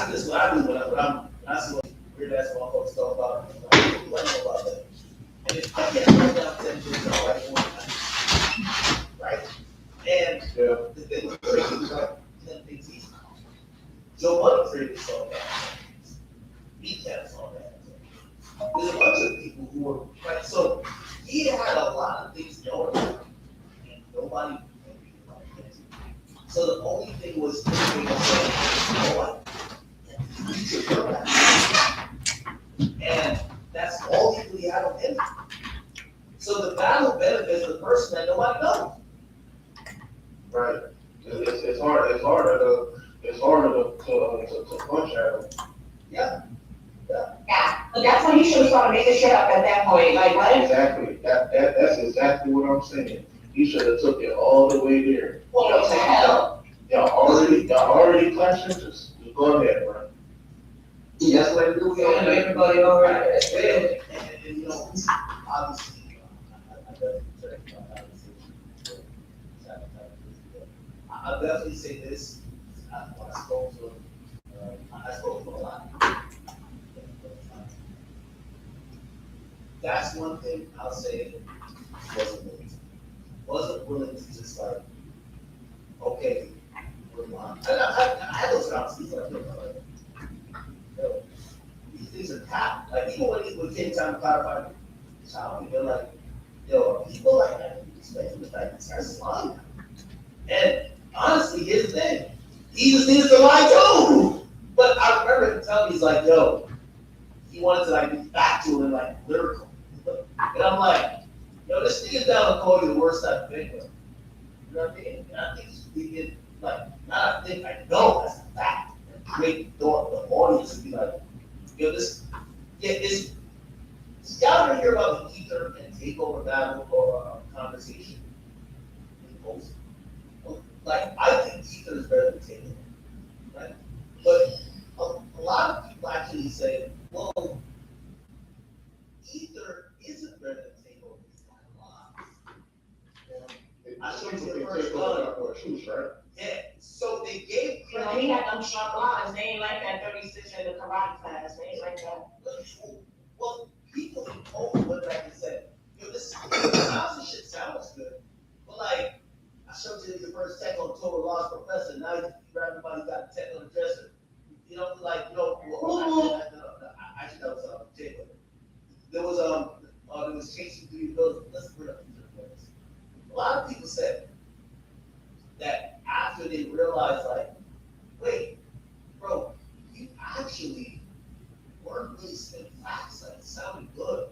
that's what I do when I see what weird ass motherfuckers talk about. What do I know about that? And if I can't write down 10 things I like one, right? And the thing with Drake is like 10 things he's not. Joe Budden created song that. Beat that song that. There's a bunch of people who were right. So he had a lot of things going on, and nobody can be like him. So the only thing was to say, you know what? You should know that. And that's all he really had on him. So the battle benefits the person that nobody knows. Right. It's harder to punch at him. Yeah. Yeah, but that's when you should have started making shit up at that point. Like what? Exactly. That's exactly what I'm saying. He should have took it all the way there. What the hell? Y'all already clashing. Just go ahead, bro. That's what it do. Everybody all right. And you know, obviously, I definitely say this. When I spoke to a lot. That's one thing I'll say wasn't willing to just like, okay, we're on. I had those conversations like, yo, these things are hot. Like even when it came time to clarify, they're like, yo, people like that, especially the fact that that's lying. And honestly, here's the thing, he just needed to lie too. But I remember him telling me, he's like, yo, he wanted to like be factual and like lyrical. And I'm like, yo, this nigga's down to call you the worst I've been with. You know what I mean? And I think he's speaking, like, not I think, I know that's a fact. And create the audience to be like, yo, this, yeah, it's, y'all ever hear about the ether and takeover battle or conversation in post? Like, I think ether is better than takeover, right? But a lot of people actually say, well, ether isn't better than takeover. It's kind of lies. I showed you the first one. Right? Yeah. So they gave You know, he had them sharp lines. They ain't like that 36 in the karate class. They ain't like that. Well, people in Poland went back and said, yo, this shit sounds good. But like, I showed you the first tech on total loss professor. Now everybody's got a tech on the dresser. You know, like, you know, actually that was Jacob. There was chasing through the building. Let's bring up the place. A lot of people said that after they realized, like, wait, bro, you actually weren't really spitting facts. Like, it sounded good.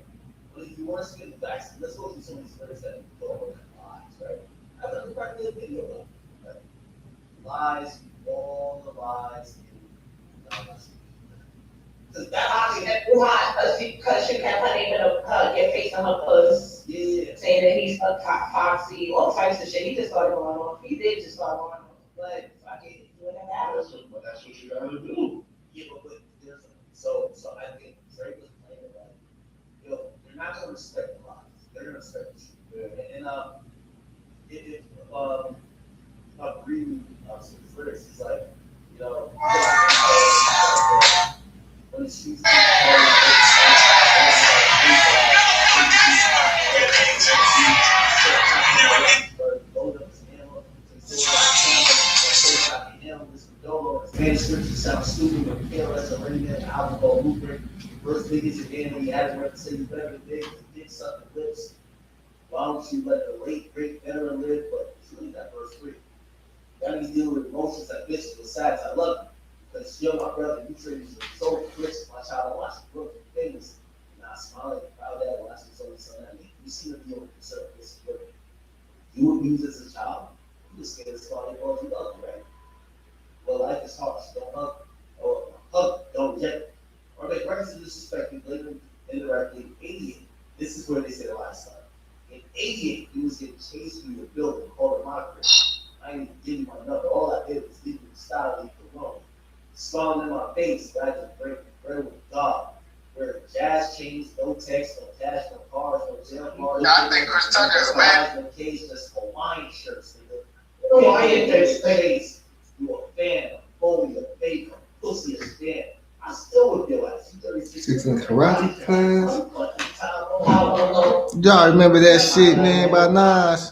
But if you weren't spitting facts, let's go through some of these lyrics that don't look like lies, right? I've done practically a video of it, right? Lies, all the lies, because that obviously, because she kept her name in your face on her puss. Yeah. Saying that he's a foxy, all types of shit. He just started going off. He did just start going off. But fucking doing that. That's what you gotta do. Yeah, but there's so I think Drake was playing it like, yo, they're not gonna respect the lies. They're gonna respect the truth. Yeah. And I agree with some lyrics. It's like, you know, when the streets manuscripts sound stupid, but Michaela has already been an album called Blueprint. First biggest again, when he had a record saying better than big, dick sucking lips. Why don't you let the late great veteran live? But it's really that verse 3. Got me dealing with emotions like bitches with sides. I love you. Because you're my brother, you treated me so rich. My child, I watched you grow famous. Now I smile like a proud dad when I see someone son at me. You see the deal with yourself, this is good. You abused as a child. You were scared as far as you love, right? Well, life is harsh. Don't hug, or hug, don't reject, or make reference to disrespect you, blatantly, indirectly. 88. This is where they say the lie started. In 88, he was getting chased through the building, called a mockery. I ain't even give you my number. All I did was give you the style you could run. Smiling in my face, but I just break bread with God. Wearing jazz chains, no text, no cash, no cars, no jail cars. Yeah, I think Chris Tucker is mad. No cage, just Hawaiian shirts, nigga. Hawaiian shirts. You a fan, a phony, a fake, a pussy, a Six in karate class. Y'all remember that shit, man, by Nas?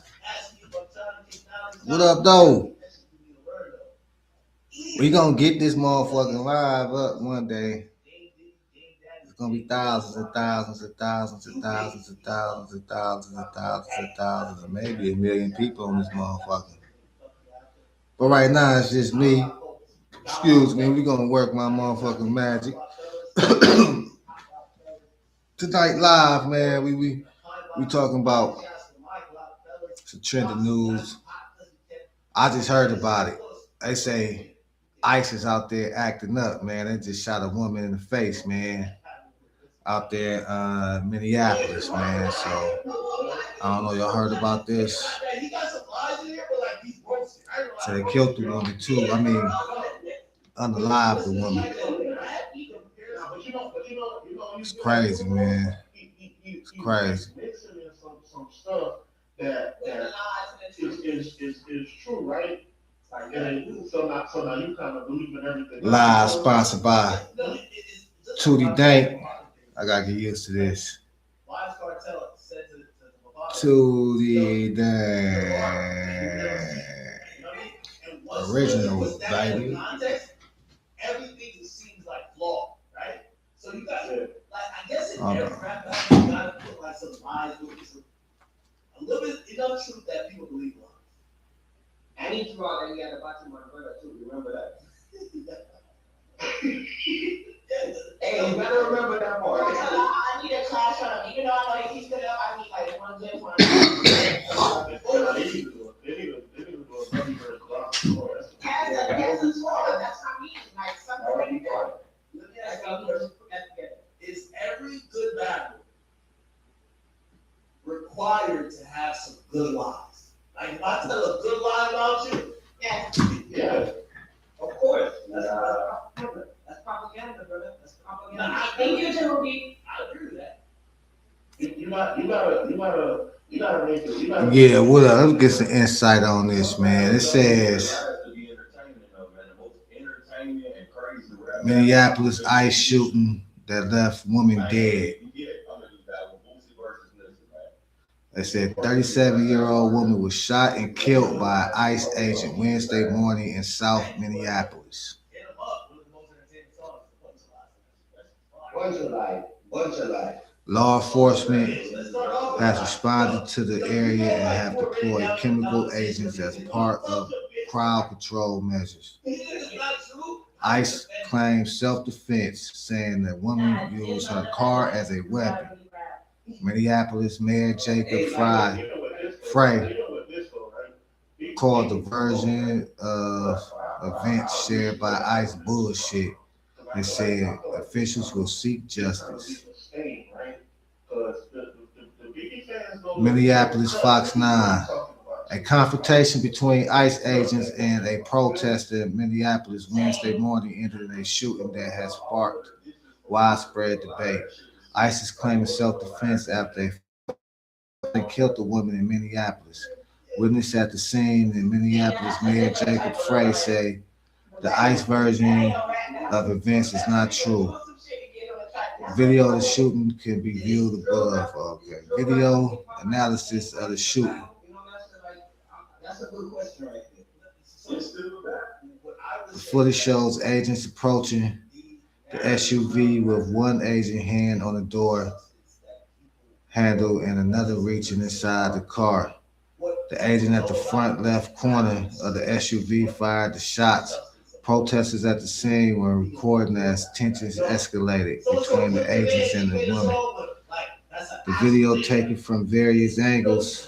What up, though? We gonna get this motherfucking live up one day. It's gonna be thousands and thousands and thousands and thousands and thousands and thousands and thousands and thousands and maybe a million people on this motherfucker. But right now it's just me. Excuse me, we gonna work my motherfucking magic. Tonight live, man, we talking about some trending news. I just heard about it. They say ICE is out there acting up, man. They just shot a woman in the face, man, out there in Minneapolis, man. So I don't know, y'all heard about this? So they killed the woman too. I mean, unalived the woman. It's crazy, man. It's crazy. Some stuff that is true, right? And so now you kind of believe in everything. Live sponsored by Tootie Dank. I gotta get used to this. Tootie Dank. Original, baby. Everything seems like flaw, right? So you got like, I guess in every rap battle, you gotta put like some lies, a little bit enough truth that people believe on. And he threw out that he had a bunch of my brother too. Remember that? Hey, you better remember that part. I need a class on him. Even though I know he keeps it up, I need like one good one. They need to do Yes, that's what I mean. Like something right there. Is every good battle required to have some good lies? Like if I tell a good lie about you, yeah, of course. That's propaganda, brother. That's propaganda. I think you two will be. I agree with that. You gotta make it. Yeah, what up? Let's get some insight on this, man. It says Minneapolis ICE shooting that left woman dead. They said 37-year-old woman was shot and killed by an ICE agent Wednesday morning in South Minneapolis. Law enforcement has responded to the area and have deployed chemical agents as part of crowd control measures. ICE claims self-defense, saying the woman used her car as a weapon. Minneapolis Mayor Jacob Frey called the version of events shared by ICE bullshit and said officials will seek justice. Minneapolis Fox 9. A confrontation between ICE agents and a protester in Minneapolis Wednesday morning ended in a shooting that has sparked widespread debate. ICE is claiming self-defense after they killed the woman in Minneapolis. Witness at the scene in Minneapolis, Mayor Jacob Frey said the ICE version of events is not true. Video of the shooting can be viewed above. Okay. Video analysis of the shooting. That's a good question right there. The footage shows agents approaching the SUV with one agent hand on the door handle and another reaching inside the car. The agent at the front left corner of the SUV fired the shots. Protesters at the scene were recording as tensions escalated between the agents and the woman. The video taken from various angles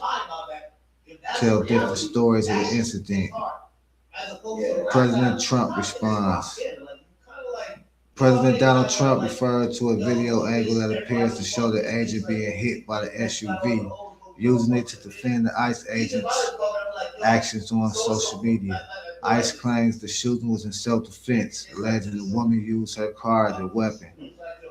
tell different stories of the incident. President Trump responds. President Donald Trump referred to a video angle that appears to show the agent being hit by the SUV, using it to defend the ICE agent's actions on social media. ICE claims the shooting was in self-defense, alleging the woman used her car as a weapon.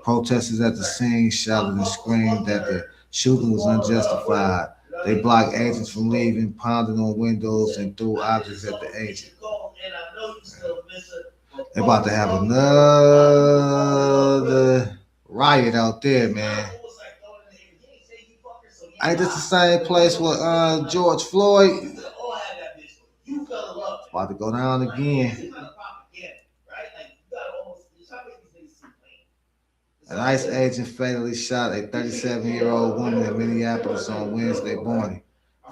Protesters at the scene shouted and screamed that the shooting was unjustified. They blocked agents from leaving, pounding on windows, and threw objects at the agent. They're about to have another riot out there, man. Ain't this the same place with George Floyd? About to go down again. An ICE agent fatally shot a 37-year-old woman in Minneapolis on Wednesday morning.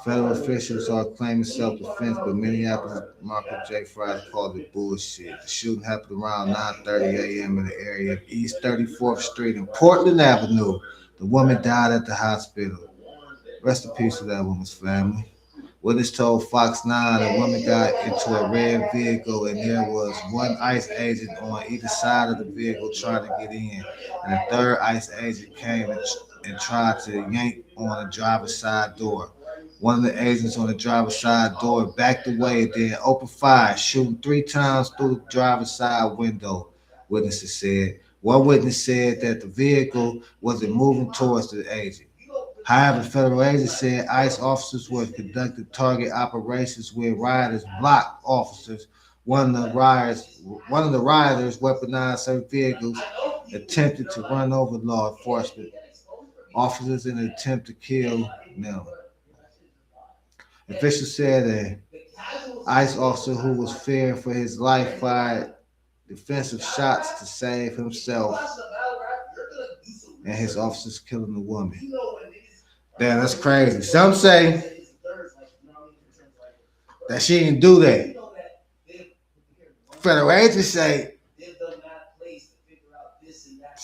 Federal officials are claiming self-defense, but Minneapolis Marco J. Fries called it bullshit. The shooting happened around 9:30 a.m. in the area of East 34th Street and Portland Avenue. The woman died at the hospital. Rest in peace to that woman's family. Witness told Fox 9 a woman got into a red vehicle and there was one ICE agent on either side of the vehicle trying to get in. And a third ICE agent came and tried to yank on the driver's side door. One of the agents on the driver's side door backed away, then opened fire, shooting 3 times through the driver's side window, witnesses said. One witness said that the vehicle wasn't moving towards the agent. However, federal agents said ICE officers were conducting target operations where rioters blocked officers. One of the rioters weaponized several vehicles, attempted to run over law enforcement officers in an attempt to kill them. Officials said an ICE officer who was fearing for his life fired defensive shots to save himself and his officers killing the woman. Damn, that's crazy. Some say that she didn't do that. Federal agents say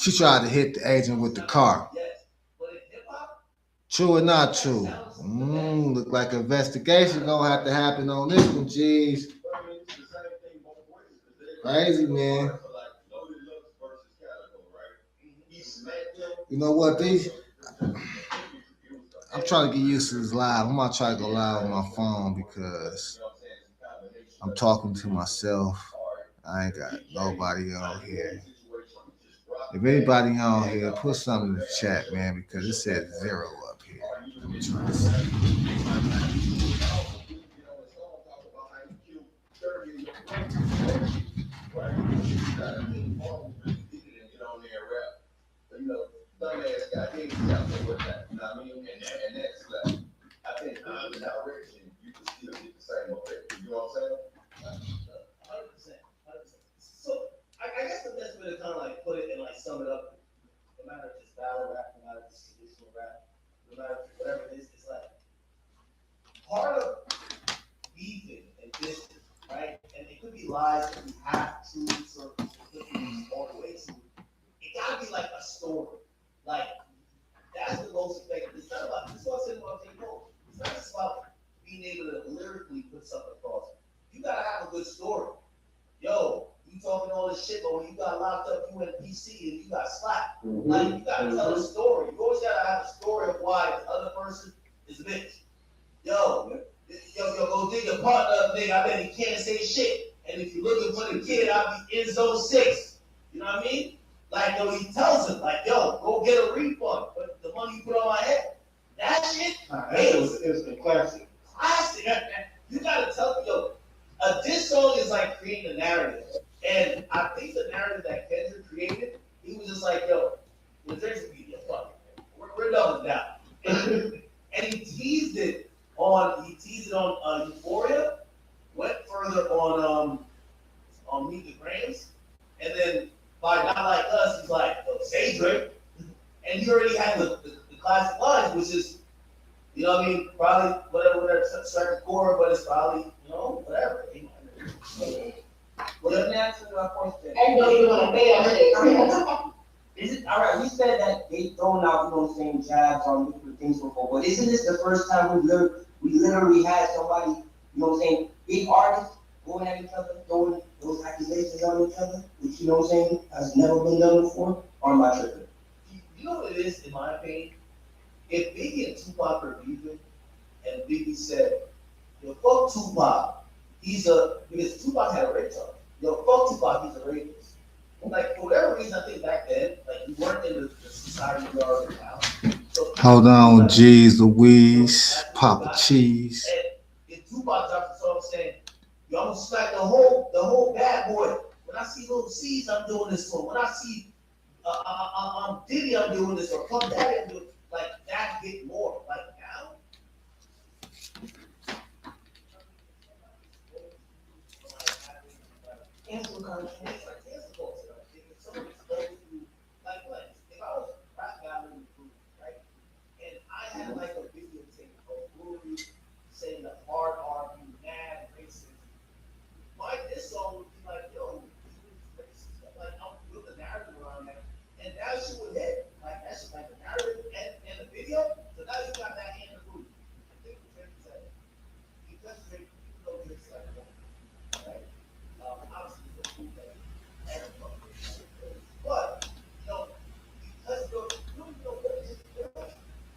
she tried to hit the agent with the car. True or not true? Look like an investigation gonna have to happen on this one, geez. Crazy, man. You know what, I'm trying to get used to this live. I'm gonna try to go live on my phone because I'm talking to myself. I ain't got nobody on here. If anybody on here, put something in the chat, man, because it says 0 up here. Let me try this. I guess the best way to kind of like put it and like sum it up, no matter if it's battle rap, no matter if it's traditional rap, no matter whatever it is, it's like part of beefing and distance, right? And it could be lies, it could be half truths, or it could be all the way to it. Gotta be like a story. Like that's the most effective. It's not about this one saying about J. Cole. It's not just about being able to lyrically put something across. You gotta have a good story. Yo, you talking all this shit, but when you got locked up, you went PC and you got slapped. Like you gotta tell a story. You always gotta have a story of why the other person is a bitch. Yo, go dig your partner up, nigga. I bet he can't say shit. And if you're looking for the kid, I'll be in zone 6. You know what I mean? Like, yo, he tells him, like, yo, go get a refund for the money you put on my head. That shit It's a classic. Classic. You gotta tell me, yo, a diss song is like creating a narrative. And I think the narrative that Kendrick created, he was just like, yo, the Drake's media, fuck it. We're done with that. And he teased it on Euphoria, went further on Meet the Grams, and then by Not Like Us, he's like, yo, say Drake. And you already had the classic lines, which is, you know what I mean, probably whatever, strike a chord, but it's probably, you know, whatever. Well, let me answer my question. And you want to pay that shit. Is it all right? We said that they thrown out, you know what I'm saying, jabs on different things before, but isn't this the first time we literally had somebody, you know what I'm saying, big artists going at each other, throwing those accusations on each other, which, you know what I'm saying, has never been done before? Or am I tripping? You know what it is, in my opinion? If Biggie and Tupac are beefing, and Biggie said, yo, fuck Tupac, because Tupac had a rape charge. Yo, fuck Tupac, he's a rapist. Like, for whatever reason, I think back then, like, you weren't in the society you are in now. So, hold on, G's Louise, Papa Cheese. And if Tupac drops a song saying, yo, I'm gonna smack the whole bad boy. When I see Little C's, I'm doing this song. When I see Diddy, I'm doing this, or Puff Daddy, I'm doing, like, that get more, like, now. Cancel culture. It's like cancel culture, like, if someone exposed you, like, what, if I was a rap guy in the group, right? And I had like a videotape of Guru saying the hard R, you mad racist. This song would be like, yo, this is racist. Like, I'll build a narrative around that. And that shit would hit. Like, that shit, like the narrative and the video. So now you got that in the group. I think Drake said, because Drake, even though Drake's like, right? Obviously, the group that everybody, but, you know, because you know what it is,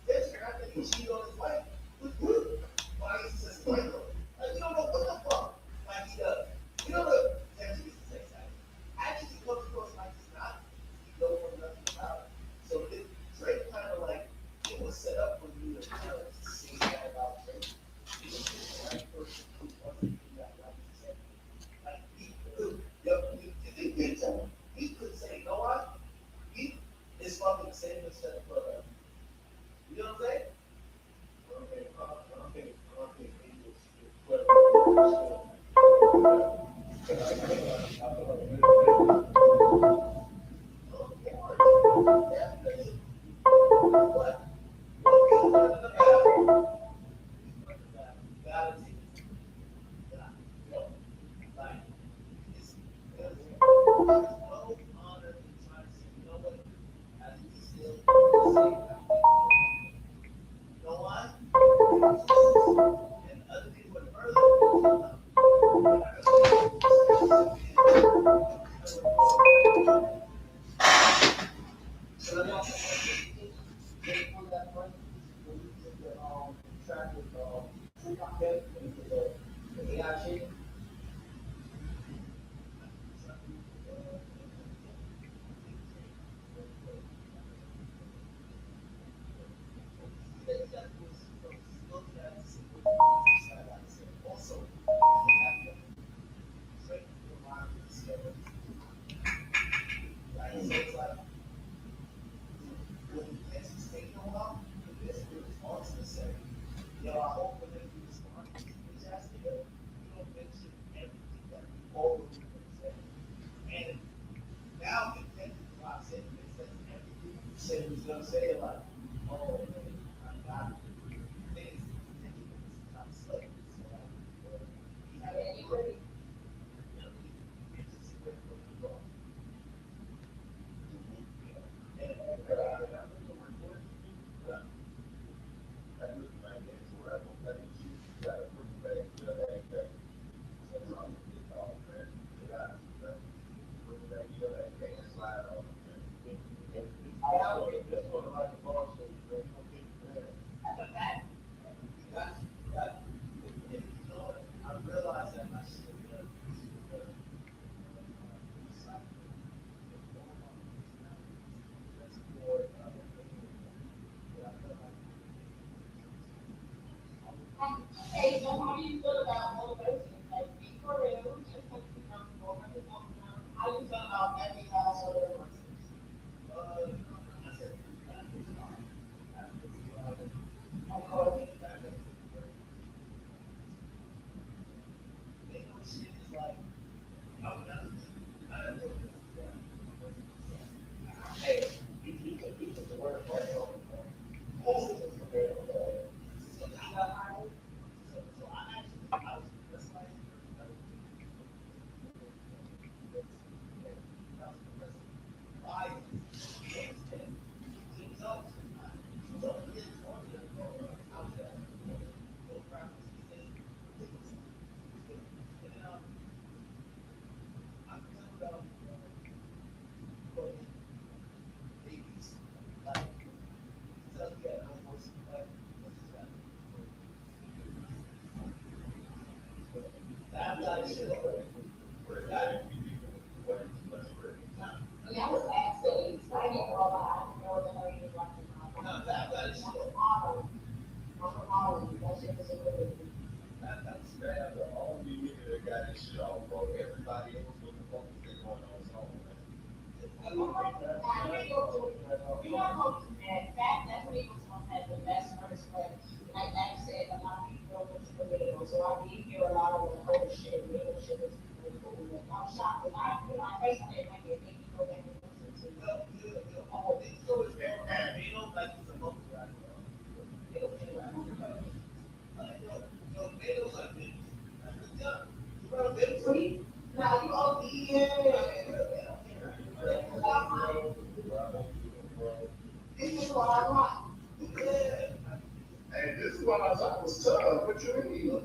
this guy that he cheated on his wife was good. Why is he such a white girl? Like, you don't know what the fuck like he does. You know what? Actually, he's a sex addict. Actually, he comes across like he's not. He don't know nothing about it. So it, Drake kind of like, it was set up for you to kind of say that about Drake. He was the right person who wasn't doing that like he said. Like, he could, he could say, you know what? He is fucking the same instead of brother. You know what I'm saying? You're not gonna do that. That's what equals gonna have the best first play. Like I said, a lot of people don't look for middle, so I did hear a lot of the whole shit, middle shit is cool. I'm shocked, but I personally like it, make you go back and listen to it. Now, you all this is what I want. Hey, this is what I thought was tough. What you mean?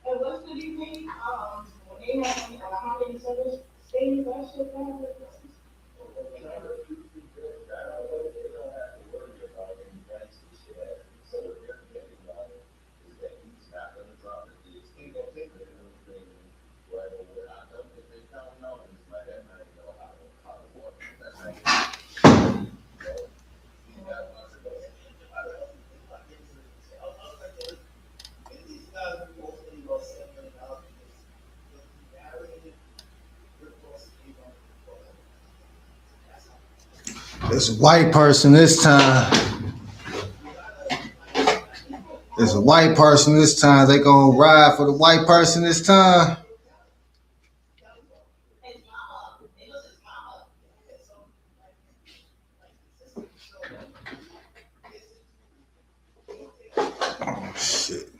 And what's the degree? They have how many service stations that shit have? It's a white person this time. It's a white person this time. They gonna ride for the white person this time. Oh shit.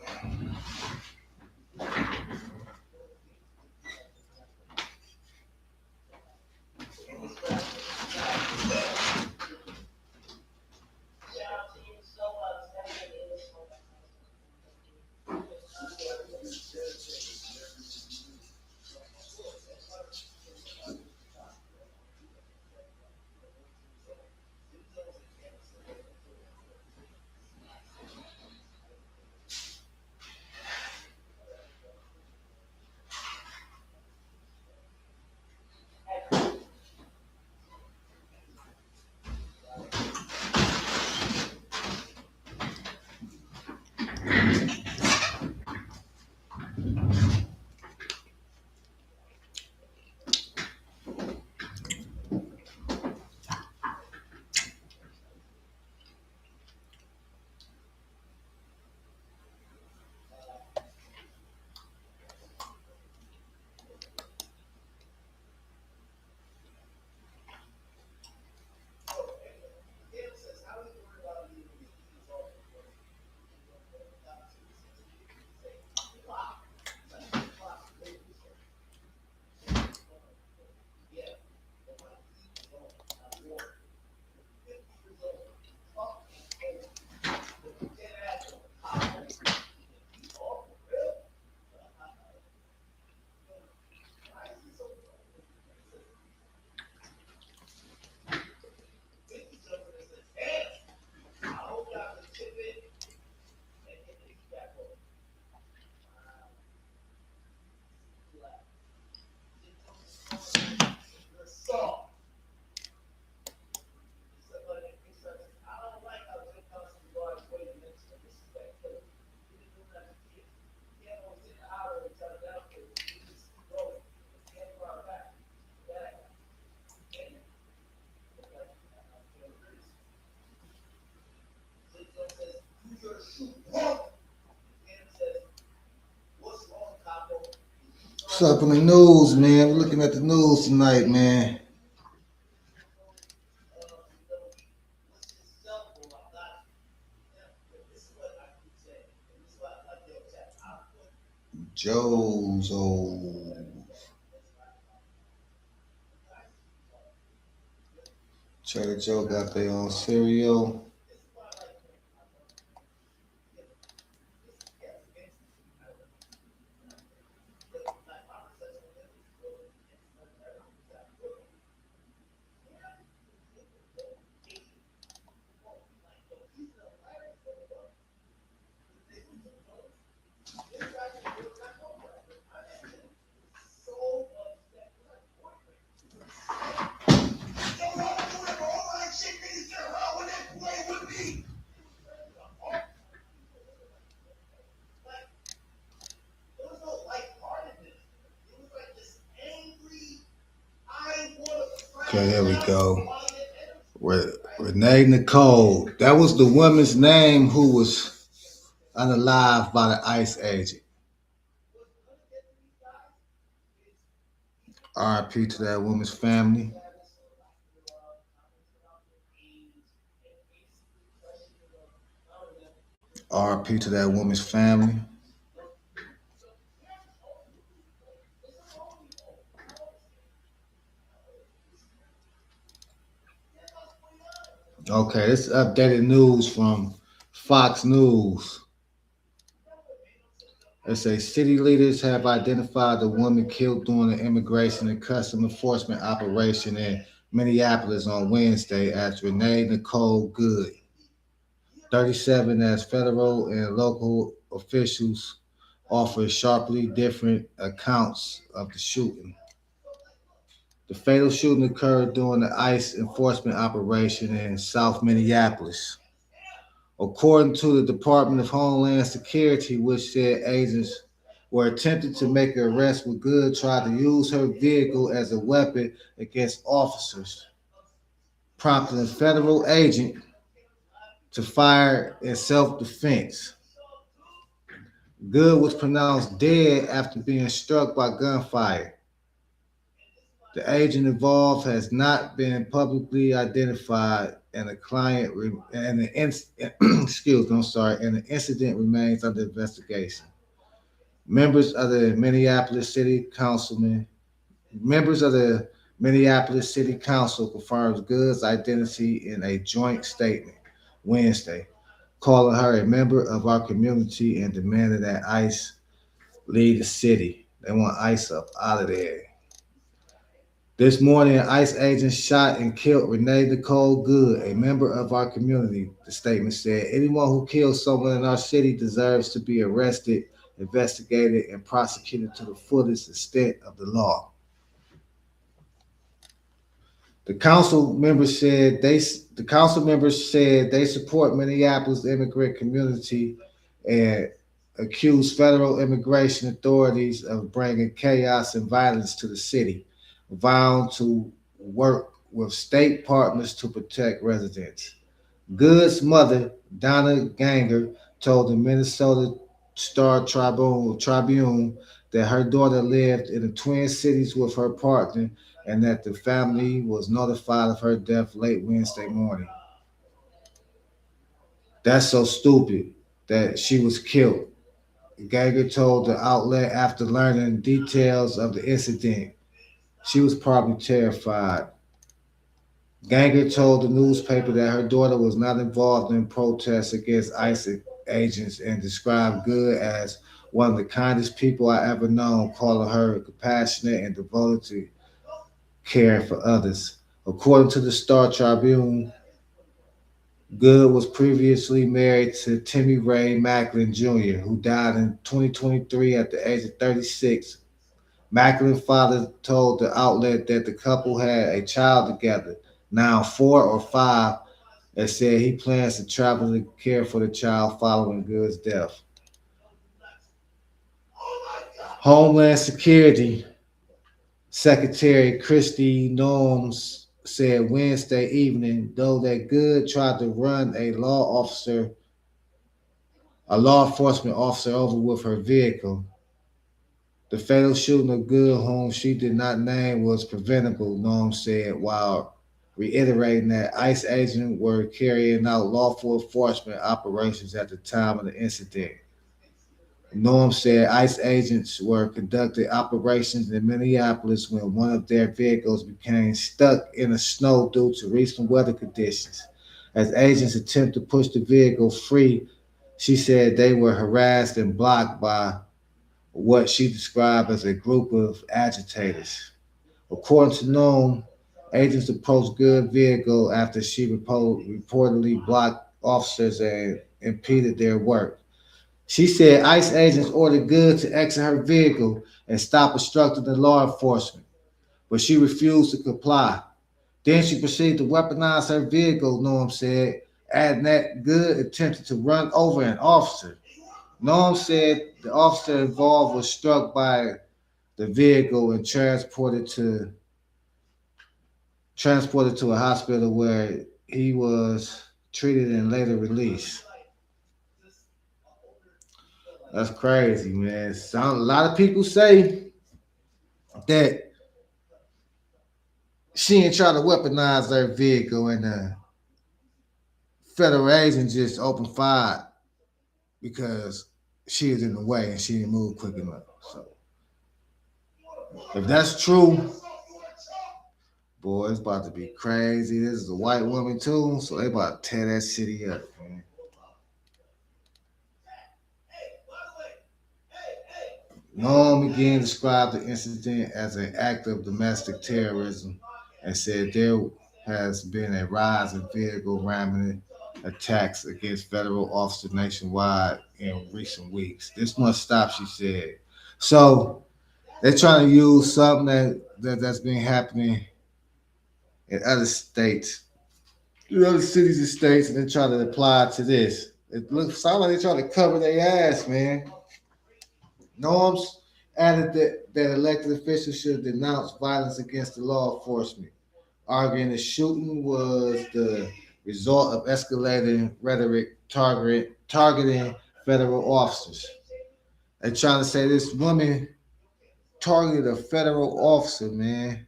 What's up in the news, man? We're looking at the news tonight, man. Joe's Trader Joe got their own cereal. Okay, there we go. Renee Nicole. That was the woman's name who was unalived by the ICE agent. RIP to that woman's family. RIP to that woman's family. Okay, this is updated news from Fox News. It says city leaders have identified the woman killed during an immigration and custom enforcement operation in Minneapolis on Wednesday as Renee Nicole Good, 37, as federal and local officials offer sharply different accounts of the shooting. The fatal shooting occurred during the ICE enforcement operation in South Minneapolis. According to the Department of Homeland Security, which said agents were attempting to make an arrest with Good tried to use her vehicle as a weapon against officers, prompting a federal agent to fire in self-defense. Good was pronounced dead after being struck by gunfire. The agent involved has not been publicly identified, and the incident remains under investigation. Members of the Minneapolis City Council confirmed Good's identity in a joint statement Wednesday, calling her a member of our community and demanding that ICE leave the city. They want ICE up out of there. This morning, ICE agents shot and killed Renee Nicole Good, a member of our community, the statement said. Anyone who kills someone in our city deserves to be arrested, investigated, and prosecuted to the fullest extent of the law. The council members said they support Minneapolis immigrant community and accused federal immigration authorities of bringing chaos and violence to the city, vowing to work with state partners to protect residents. Good's mother, Donna Ganger, told the Minnesota Star Tribune that her daughter lived in the Twin Cities with her partner and that the family was notified of her death late Wednesday morning. That's so stupid that she was killed, Ganger told the outlet after learning details of the incident. She was probably terrified. Ganger told the newspaper that her daughter was not involved in protests against ICE agents and described Good as one of the kindest people I ever known, calling her compassionate and devoted to care for others. According to the Star Tribune, Good was previously married to Timmy Ray Macklin Jr., who died in 2023 at the age of 36. Macklin's father told the outlet that the couple had a child together, now 4 or 5, and said he plans to travel to care for the child following Good's death. Homeland Security Secretary Kristi Noem said Wednesday evening, though, that Good tried to run a law enforcement officer over with her vehicle. The fatal shooting of Good, whom she did not name, was preventable, Norm said, while reiterating that ICE agents were carrying out lawful enforcement operations at the time of the incident. Norm said ICE agents were conducting operations in Minneapolis when one of their vehicles became stuck in the snow due to recent weather conditions. As agents attempted to push the vehicle free, she said they were harassed and blocked by what she described as a group of agitators. According to Norm, agents approached Good vehicle after she reportedly blocked officers and impeded their work. She said ICE agents ordered Good to exit her vehicle and stop obstructing the law enforcement, but she refused to comply. Then she proceeded to weaponize her vehicle, Norm said, adding that Good attempted to run over an officer. Norm said the officer involved was struck by the vehicle and transported to a hospital where he was treated and later released. That's crazy, man. A lot of people say that she ain't trying to weaponize her vehicle and the federal agent just opened fire because she was in the way and she didn't move quick enough. So if that's true, boy, it's about to be crazy. This is a white woman too, so they about to tear that city up, man. Norm again described the incident as an act of domestic terrorism and said there has been a rise in vehicle ramming attacks against federal officers nationwide in recent weeks. This must stop, she said. So they're trying to use something that's been happening in other states, in other cities and states, and they're trying to apply it to this. It sounds like they're trying to cover their ass, man. Norms added that elected officials should denounce violence against the law enforcement, arguing the shooting was the result of escalating rhetoric targeting federal officers. They're trying to say this woman targeted a federal officer, man.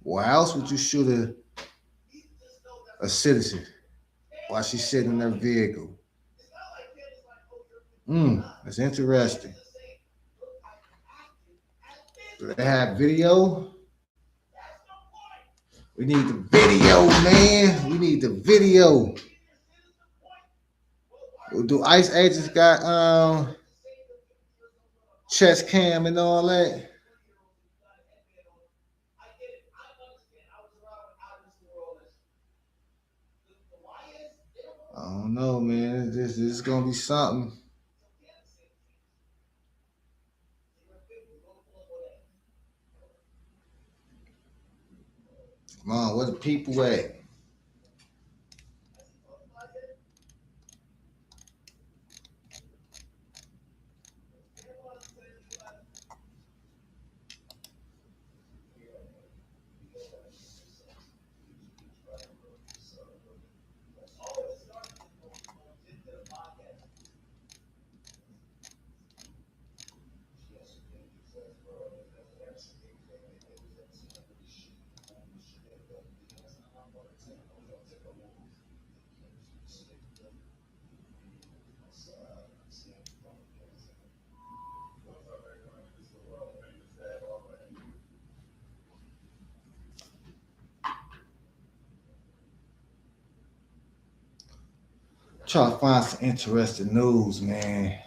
Why else would you shoot a citizen while she's sitting in her vehicle? That's interesting. Do they have video? We need the video, man. We need the video. Do ICE agents got chest cam and all that? I don't know, man. This is gonna be something. Come on, where the people at? Try to find some interesting news, man.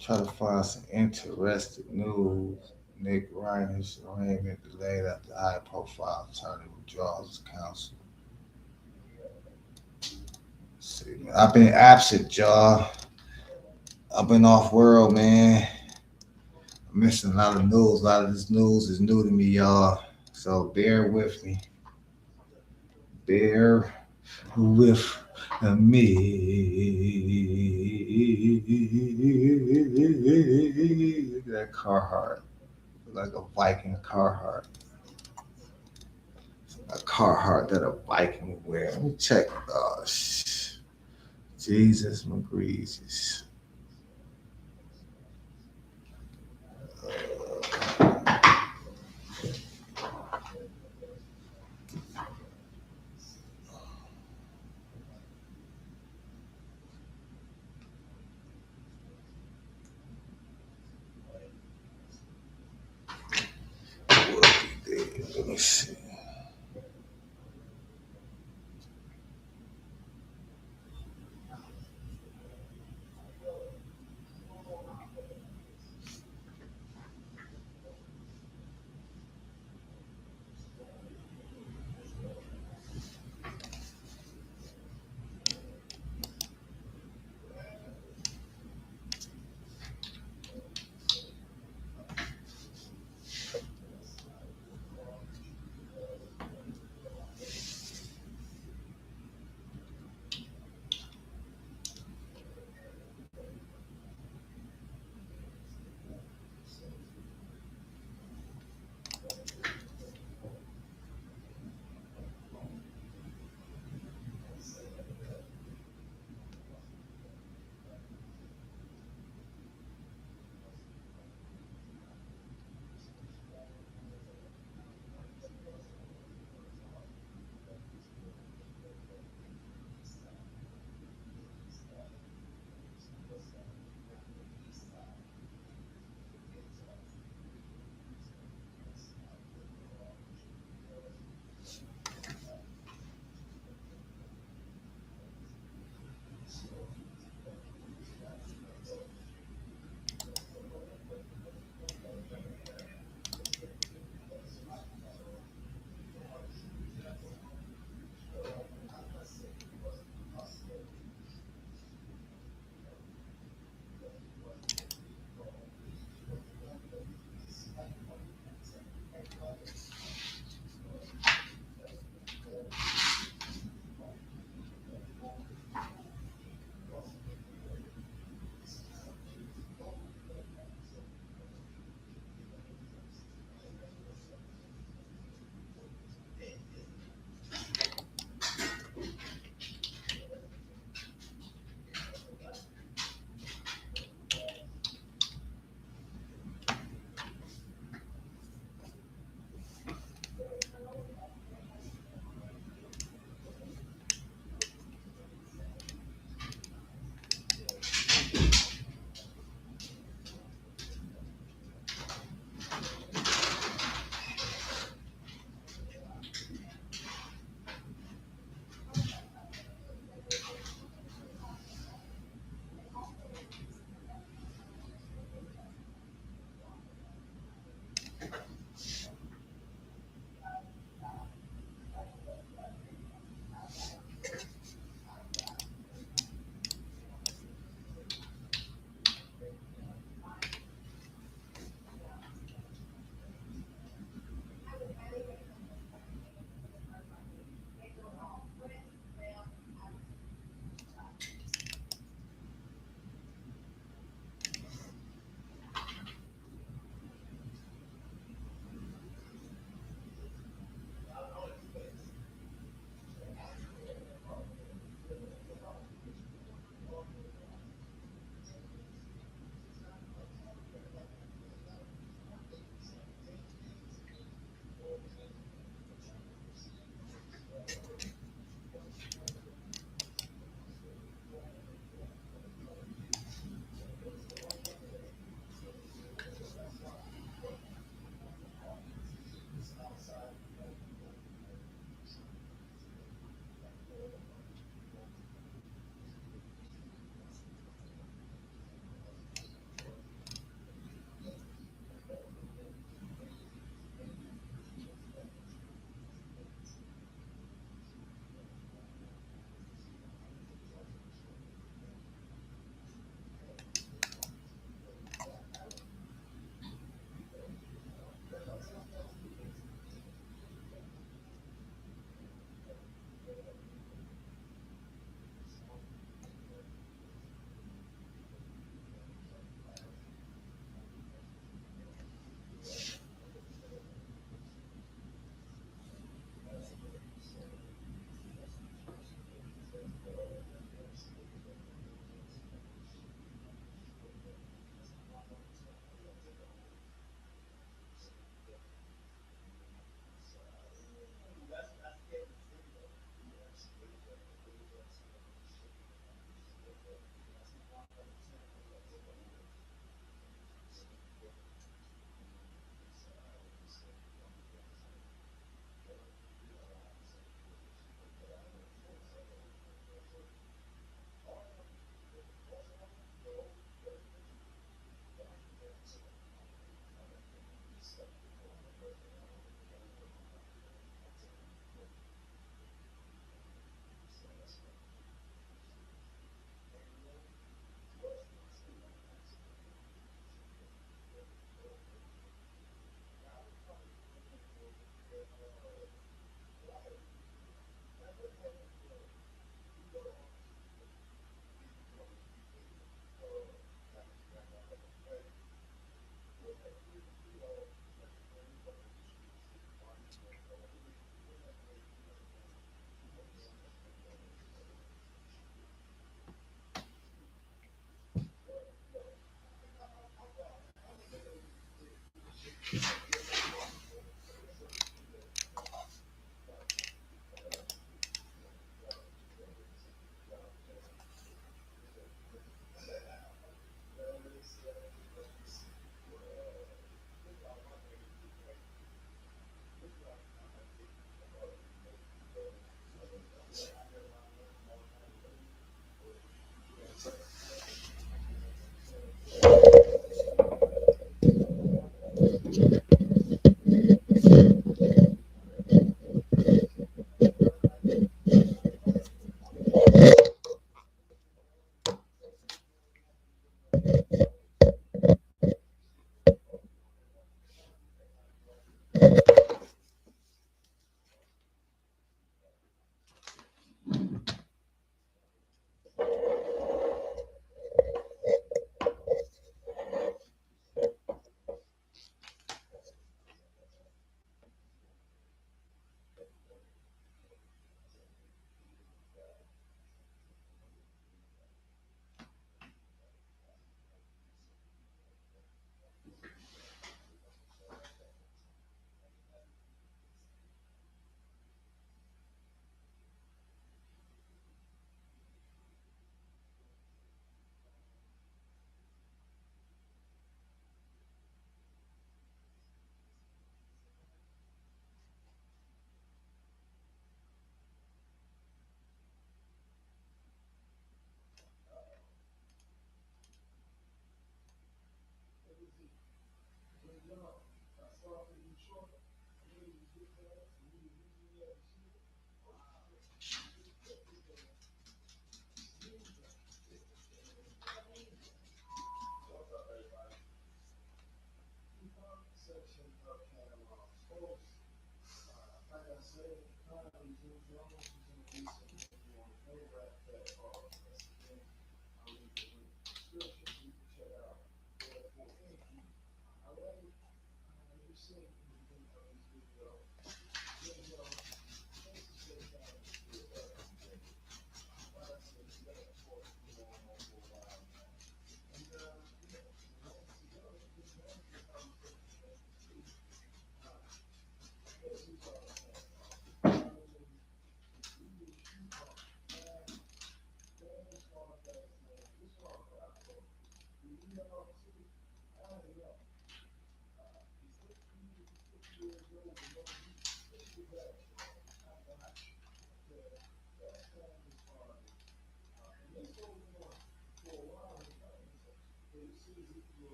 Try to find some interesting news. Nick Reiner's arraignment delayed after high-profile attorney withdraws counsel. See, man, I've been absent, y'all. I've been off world, man. I'm missing a lot of news. A lot of this news is new to me, y'all. So bear with me. Bear with me. Look at that Carhartt. Like a Viking Carhartt. A Carhartt that a Viking would wear. Let me check. Oh, Jesus McGreeses.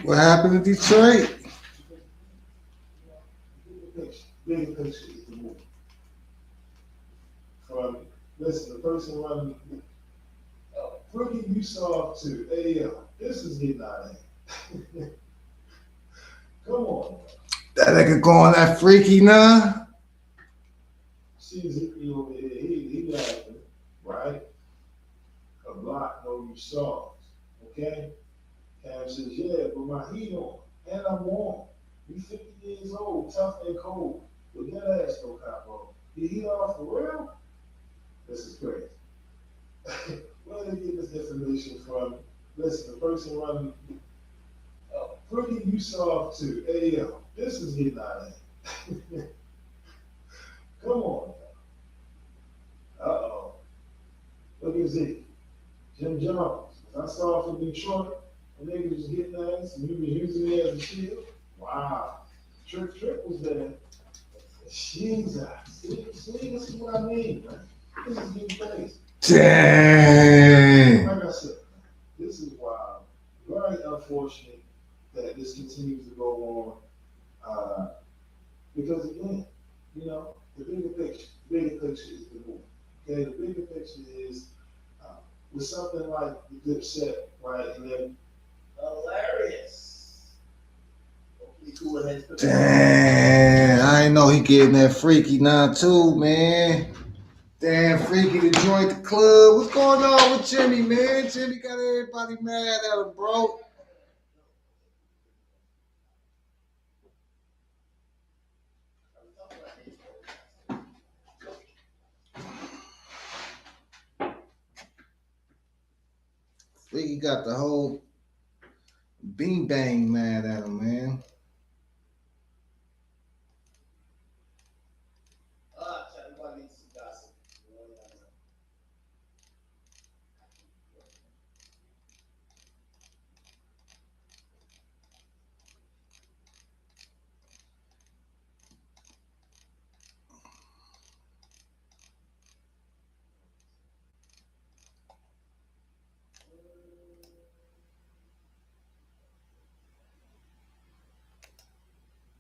What happened in Detroit? Bigger picture is the move. From, listen, the person running, Rookie Usoff to AL, this is getting out of hand. Come on. That nigga going that freaky now? See Ezekiel over here, he laughing, right? A block, no Usoff, okay? Cam says, yeah, but my heat on, and I'm warm. You 50 years old, tough and cold. With that ass no capo. You heat off for real? This is crazy. Where did they get this information from? Listen, the person running Freaking Usoff to AL. This is getting out of hand. Come on. Uh-oh. Look at Zeke. Jim Jones. I saw from Detroit, and they was getting ass, and he was using it as a shield. Wow. Trick was there. Jesus. See, this is what I mean, man. This is getting crazy. Dang. Like I said, this is wild. Very unfortunate that this continues to go on. Because again, you know, the bigger picture is the movie. Okay, the bigger picture is with something like the Dipset, right? And then Hilarious. Hopefully, cooler heads. Dang. I ain't know he getting that freaky now too, man. Damn, Freaky to join the club. What's going on with Jimmy, man? Jimmy got everybody mad at him, bro. Freaky got the whole bean bang mad at him, man. Everybody needs some gossip.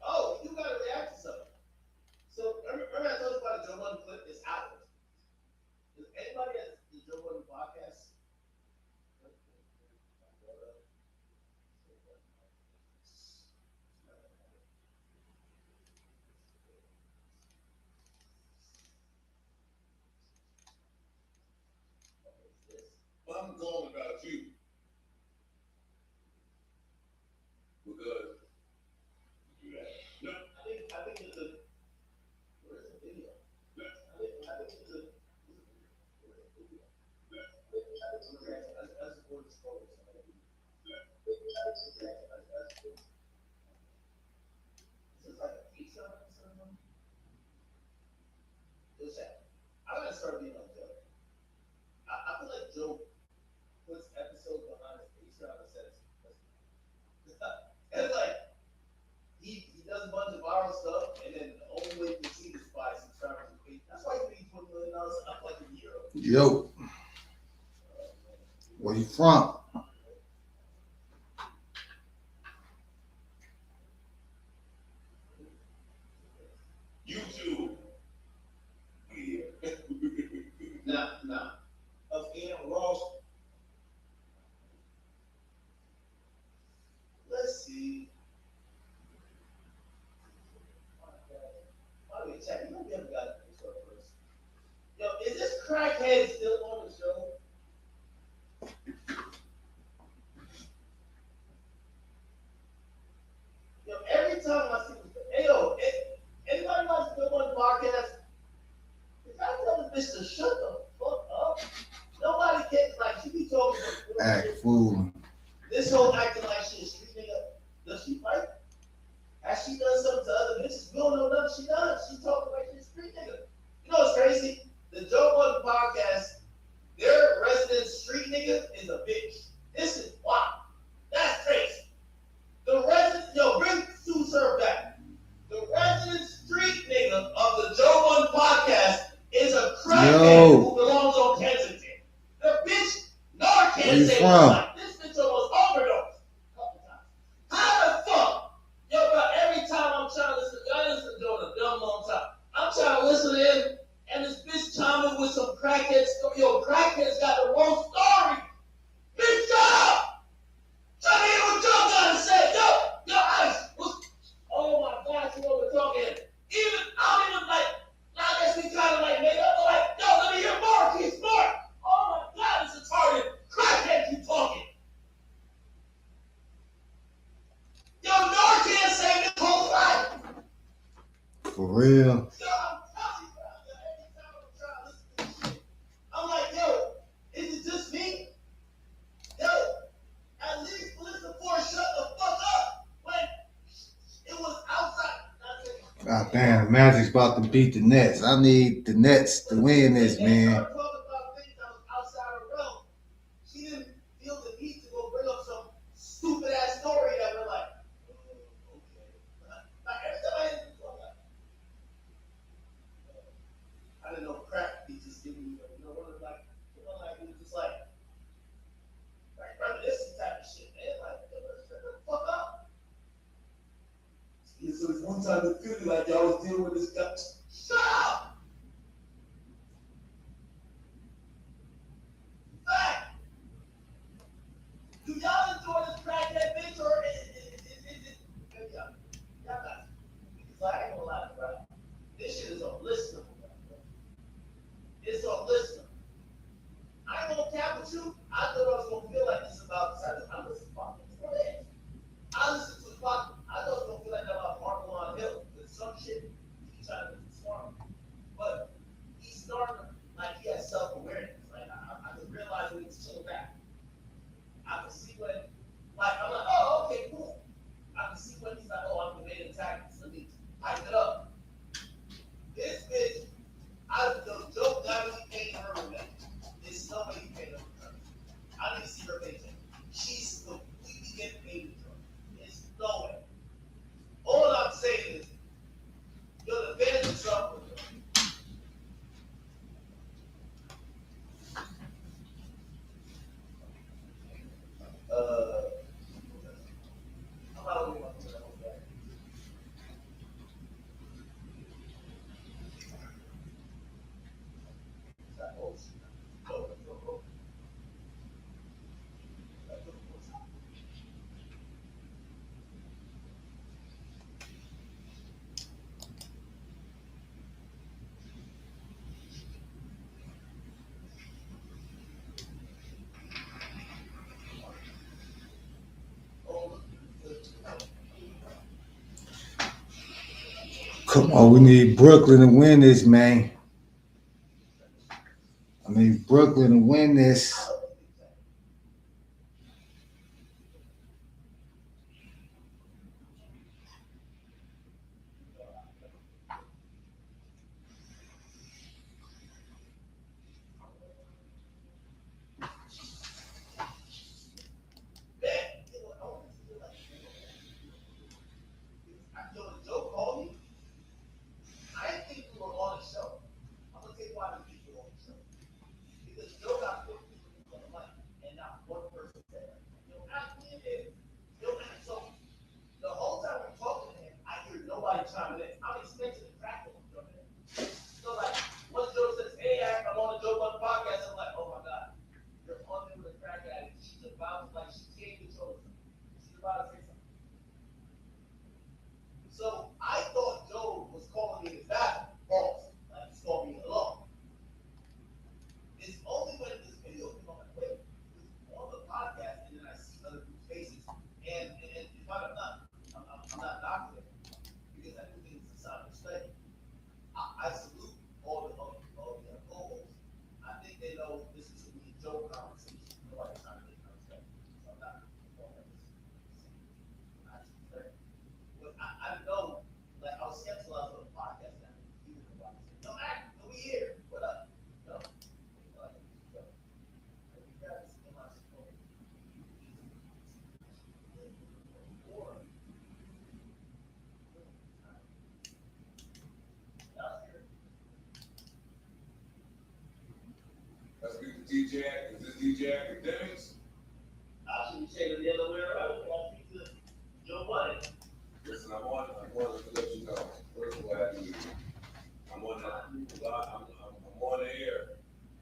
Oh, you gotta react to something. So remember I told you about the Joe Budden clip? It's out. Does anybody at the Joe Budden podcast? Well, I'm calling about you. We're good. Do that. No. I think it's a. Where's the video? I think it's a. That's what it's called. This is like a pizza or something. I'm gonna start being on Joe. I feel like Joe puts episodes behind his Patreon and says, it's like he does a bunch of viral stuff, and then the only way you can see this by subscribers and pay. That's why he made $20 million up like a year ago. Yo, where you from? YouTube. Yeah. Nah. Of Ian Ross. Let's see. Why do we check? You know we haven't got this one first. Yo, is this crackhead still on the show? Yo, every time I see this, hey yo, anybody watch the one podcast? If I tell this bitch to shut the fuck up, nobody cares. Like she be talking about Act fool. this whole acting like she a street nigga. Does she fight? Has she done something to other bitches? We don't know nothing she does. She talking like she's a street nigga. You know what's crazy? The Joe Budden podcast, their resident street nigga is a bitch. This is wild. That's crazy. The resident, yo, bring Sue Surf back. The resident street nigga of the Joe Budden podcast is a crackhead Yo. who belongs on Kensington. The bitch, Narcan Where you saved from? her life. This bitch almost overdosed a couple times. How the fuck? Yo, bro, every time I'm trying to listen, I listen to Joe a dumb long time. I'm trying to listen to him, and this bitch chiming with some crackhead story. Yo, crackhead's got the worst story. Bitch, shut up! Tell me what Joe gotta say. Yo, Ice. Oh my God, you know we're talking. Even, I don't even like, I guess we kind of like made up, but like, yo, let me hear more. Keep smart. Oh my God, it's retarded. Crackhead keep talking. Yo, Narcan saved his whole life. For real. Yo, I'm telling you, bro. Every time I'm trying to listen to this shit, I'm like, yo, is it just me? Yo, at least listen for shut the fuck up when it was outside. God damn, Magic's about to beat the Nets. I need the Nets to win this, man. Talking about things that was outside her realm. She didn't feel the need to go bring up some stupid ass story that we're like, okay. Like every time I didn't know crack be just giving me one time it feeling like y'all was dealing with this guy. Shut up! Fact! Do y'all enjoy this crackhead bitch or is it? Y'all got because I ain't gonna lie, bro. This shit is unlistenable, bro. It's unlistenable. I ain't gonna cap with you. I thought I was gonna feel like this about I listen to fucking I listen to the fuck. I thought it was gonna feel like that about Mark Hill. With some shit, he's trying to be smart. But he's starting like he has self-awareness. Like I can realize when he's chill back. I can see when, like I'm like, oh, okay, cool. I can see when he's like, oh, I'm the main antagonist. Let me hype it up. This bitch, the joke that we paid her with, there's no way you paid her with her. I didn't see her paycheck. She's completely getting paid with her. There's no way. All I'm saying is, you're the best of Trump with her. I'm not really want to know that. Come on, we need Brooklyn to win this, man. I need Brooklyn to win this. So I thought Joe was calling me his battle, false, like he's calling me alone. It's only when this video came on my way, on the podcast, and then I see other people's faces, and if I'm not knocking it, because I do think it's a sign of respect. I salute all the co-hosts. I think they know this is a Joe conversation. Nobody's trying to make conversation. So I'm not going to this. But I know, like, I was skeptical of the podcast now. No, we here. What up? No. Let's get the DJ. Is this DJ Academics? I should be taking the other way around. I speak to Joe Budden. Listen, I want to let you know. First of all, I do. I'm on the air,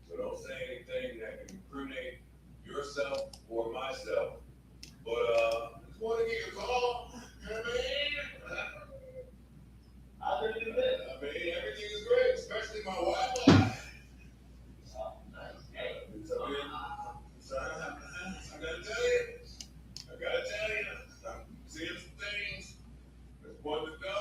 so don't say anything that can incriminate yourself or myself. But just want to get a call. You know what I mean? How's everything been? I mean, everything is great, especially my Wi-Fi. Oh, nice. Hey. So, I gotta tell you, I'm seeing some things. There's one to go.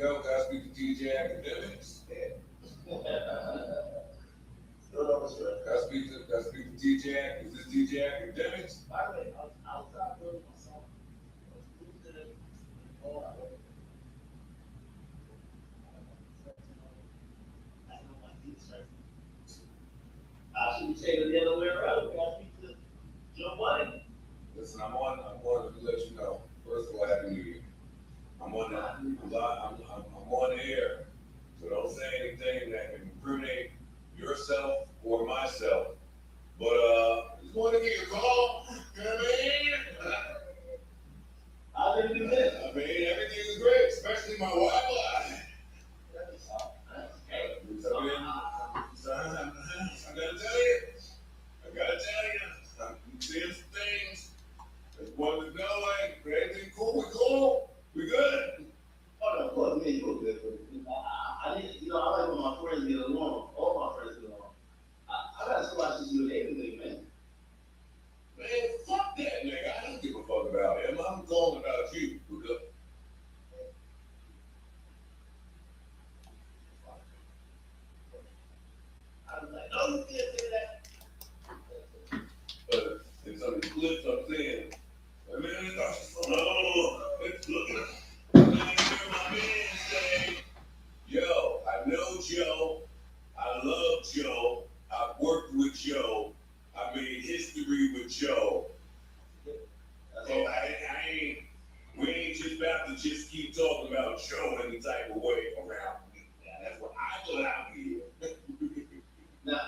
Yo, can I speak to TJ Academics? Still don't stress. Can I speak to TJ? Is this TJ Academics? By the way, I'll stop doing myself. I should be taking the other way around. I speak to Joe Budden. Listen, I'm on to let you know. First of all, Happy New Year. I'm on the air, so don't say anything that can incriminate yourself or myself. But just want to give you a call. You know what I mean? How did you do this? I mean, everything is great, especially my Wi-Fi. I gotta tell you, I'm seeing some things. Just wanted to know, like, everything cool, we good. Oh, no, of course, man, you were good. I didn't, I like when my friends get along. All my friends get along. I gotta still watch this new David thing, man. Man, fuck that nigga. I don't give a fuck about him. I'm calling about you. Because I was like, no, you can't say that. But in some of the clips I'm seeing, I mean, it's looking. I hear my man say, yo, I know Joe. I love Joe. I've worked with Joe. I made history with Joe. So we ain't just about to just keep talking about Joe any type of way around me. That's what I put out here. No,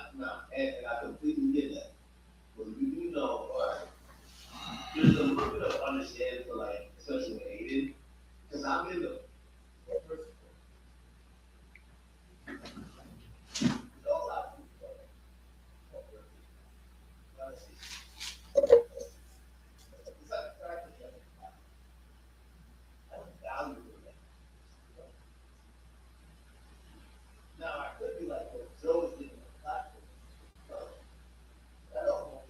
and I completely get that. But you do know, there's a little bit of understanding for, like, especially with Aiden, because I'm in the first. A lot of people. Honestly. It's like practically everything. I don't value that. Now, I could be like, well, Joe is getting a platform. I don't know.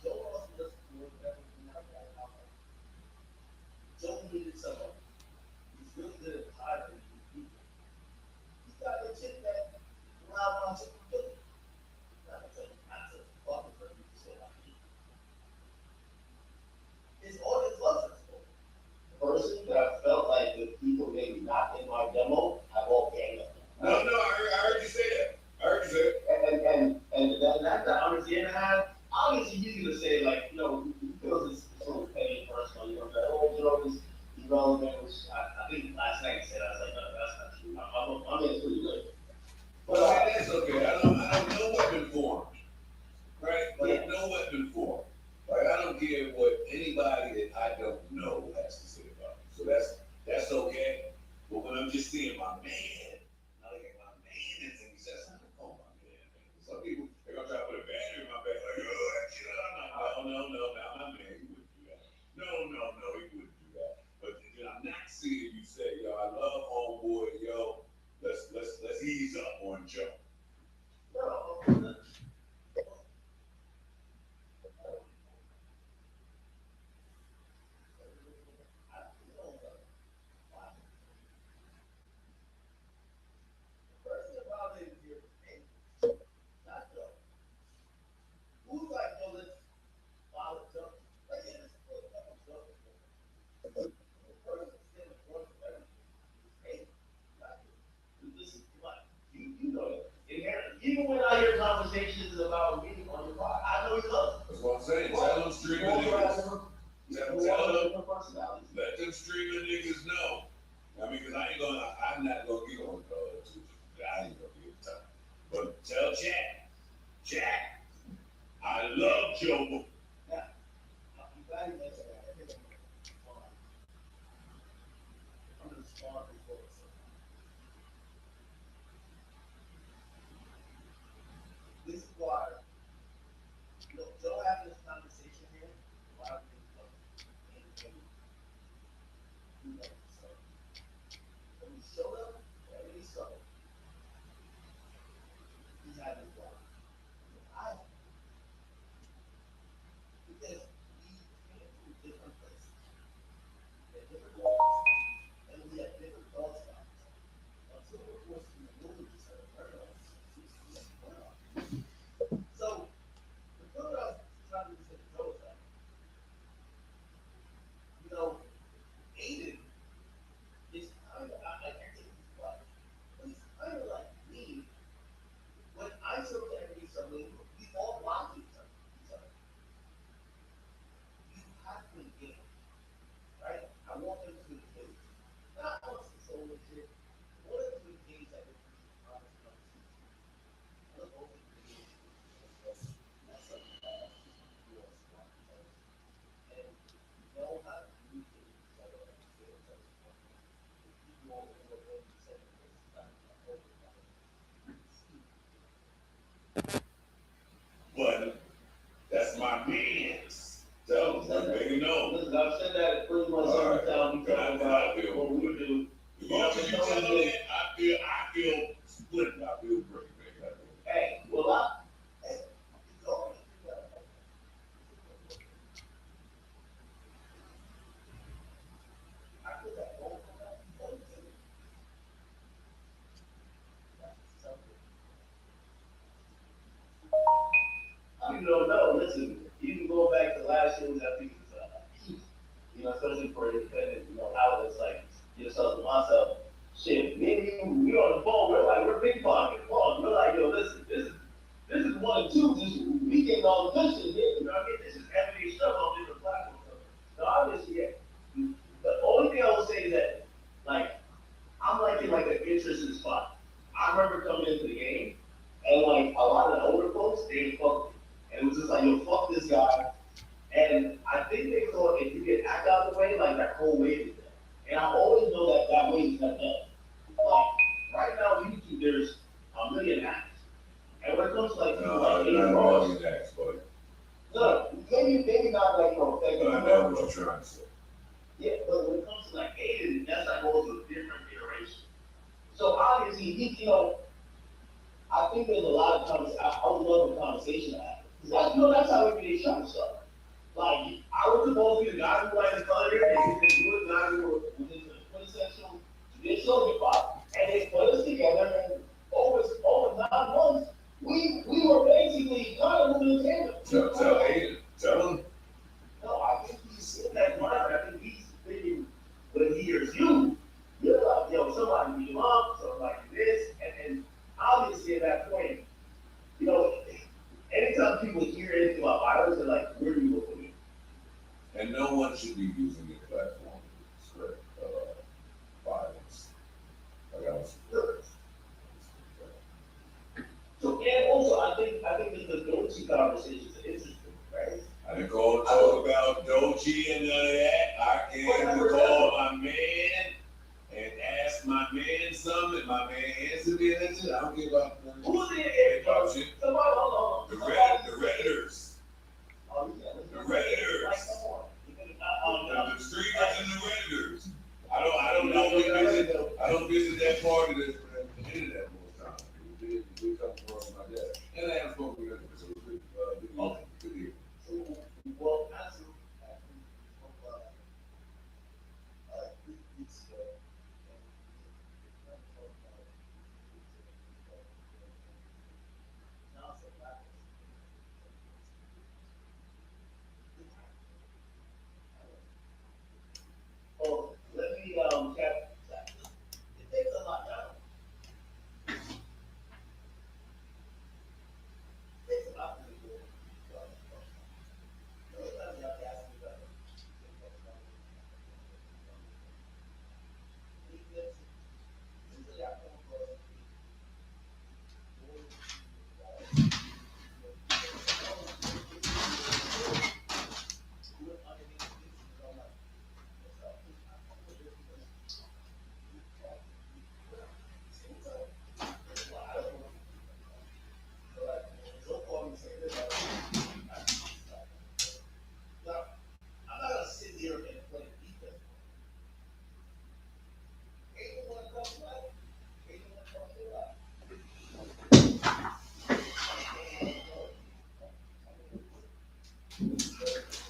Joe also doesn't do everything out there. Joe needed someone. He's really good at hiring people. He's got a chick that allowed my chick to do it. Not to fuck with her, you say like me. His audience loves us. The person that I felt like the people maybe not in my demo, I've all ganged up. No, I heard you say that. And that's the understanding I have. Obviously, you gonna say, like, he feels this sort of petty personal, that, is irrelevant, which I think last night he said, I was like, no, that's not true. I mean, it's pretty good. Well, that's okay. I don't know weapon formed. Right? Like, no weapon formed. Like, I don't care what anybody that I don't know has to say about it. So that's okay. But when I'm just seeing my man, I look at my man and think he says something, oh my man. Some people, they're gonna try to put a battery in my back, like, oh, that shit. I'm like, no, my man, he wouldn't do that. No, he wouldn't do that. But I'm not seeing you say, yo, I love homeboy, yo, let's ease up on Joe. No. Who's like, yo, let's follow Joe? Like, yeah, this is what Joe is doing. The person still in front of everything. Hey, this is what you know that. Even when I hear conversations about me on the pod, I know he loves it. That's what I'm saying. Tell them streaming niggas. Tell them. Let them streaming niggas know. I mean, because I'm not gonna get on I ain't gonna get time. But tell Jack, I love Joe. Yeah. I'm glad you mentioned that. I'm gonna spawn before it's This is why, Joe having this conversation here, why do you so when he showed up, wherever he saw, he had his block. But that's my man's. Tell him, make it known. Listen, I've said that pretty much every time we talk about what we would do. You know what you tell me? I feel split. I feel great, man. Hey, well, hey, go. I feel that. You don't know, listen, even going back to last year, I think it's, peak, you know, especially for independent, you know, outlets like yourself and myself. Shit, me and you, we on the phone, we're big pocket, we're like, yo, listen, this is one and two, just, we getting all the good shit here, you know what I mean? This is everyday stuff on different platforms. So obviously, yeah, the only thing I will say is that, like, I'm like in like an interesting spot. I remember coming into the game, and like a lot of the older folks, they fucked. And it was just like, yo, fuck this guy. And I think they thought if you get act out of the way, like that whole wave is there. And I always know that that wave is not done. Like, right now on YouTube, there's a million acts. And when it comes to like, people like Aiden Ross, no, maybe not like, I know what you're trying to say. yeah, but when it comes to like Aiden, that's like also a different iteration. So obviously, he, you know, I think there's a lot of conversation. I would love a conversation to have. That's, you know, that's how everyday shop started. Like, I was supposed to be the guy who liked the color, and he was the guy who was in the quintessential traditional hip hop, and they put us together, and over 9 months, we were basically kind of moving together. Tell Aiden, tell him. No, I think he's in that mind. I think he's thinking when he hears you, you're like, yo, somebody beat him up, somebody this, and obviously at that point, you know, anytime people hear anything about violence, they're like, where do you look for me? And no one should be using the platform to spread violence. Like I was. So, and also, I think the Dochi conversation is interesting, right? I didn't call to talk about Dochi and none of that. I came to call my man and ask my man something, and my man answered me, and that's it. I don't give up. Who's in here? About shit. Somebody, hold on. The Redditors. Oh, yeah. The Redditors. Like, come on. The streamers and the Redditors. I don't know. I don't visit that part of the internet most times. We come across my dad. And I haven't spoken with him, so it's good deal. Well, as well, let me, it takes a lot down. It takes a lot to do it. Sometimes you have to ask me about it. Usually I come across I'm not gonna sit here and play defense. Ain't no one comes back. Ain't no one comes back.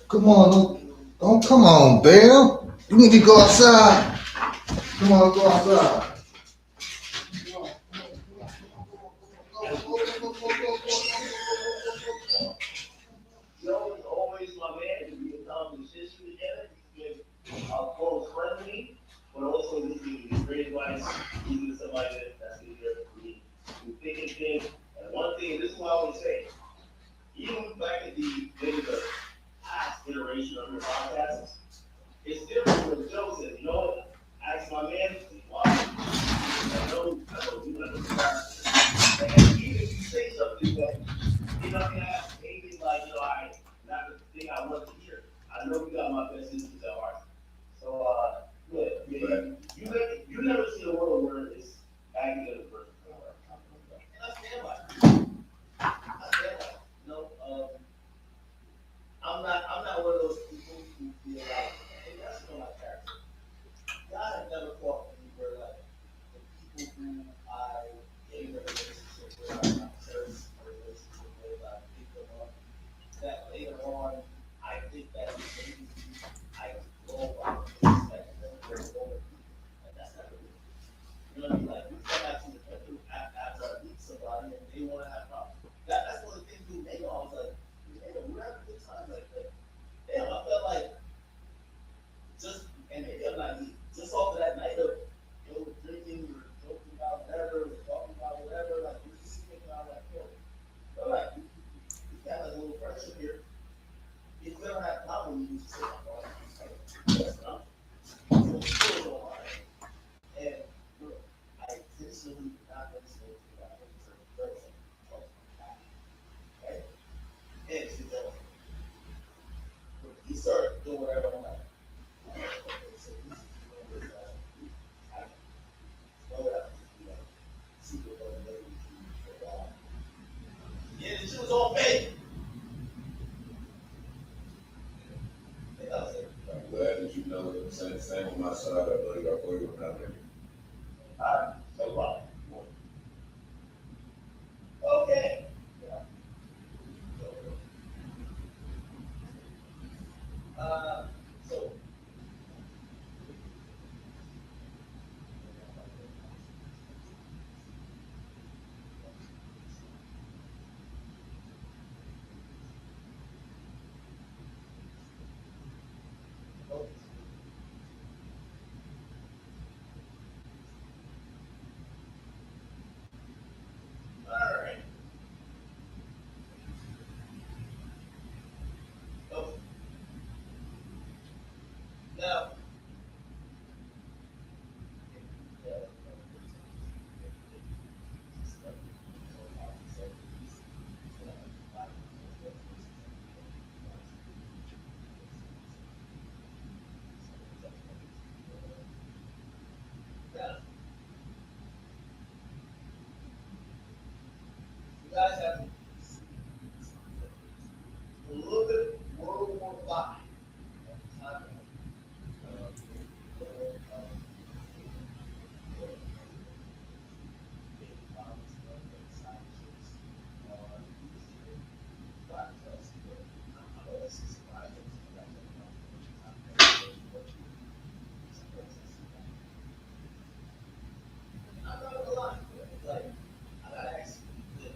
Come on, don't come on, Bill. You need to go outside. Come on, go outside. Joe is always my man. We accomplish history together. He's been a close friend to me, but also he's given me great advice. He's somebody that's been here for me through thick and thin. And one thing, this is what I always say, even back at the maybe the past iteration of your podcast, it's different when Joe says, you know what, ask my man, why? let you know that same on my side, I know you got 40 on that. Alright, no problem. Okay. So. Alright. Okay. Now. Now, you guys have a little bit World War V. I'm not gonna lie, like, I gotta ask you,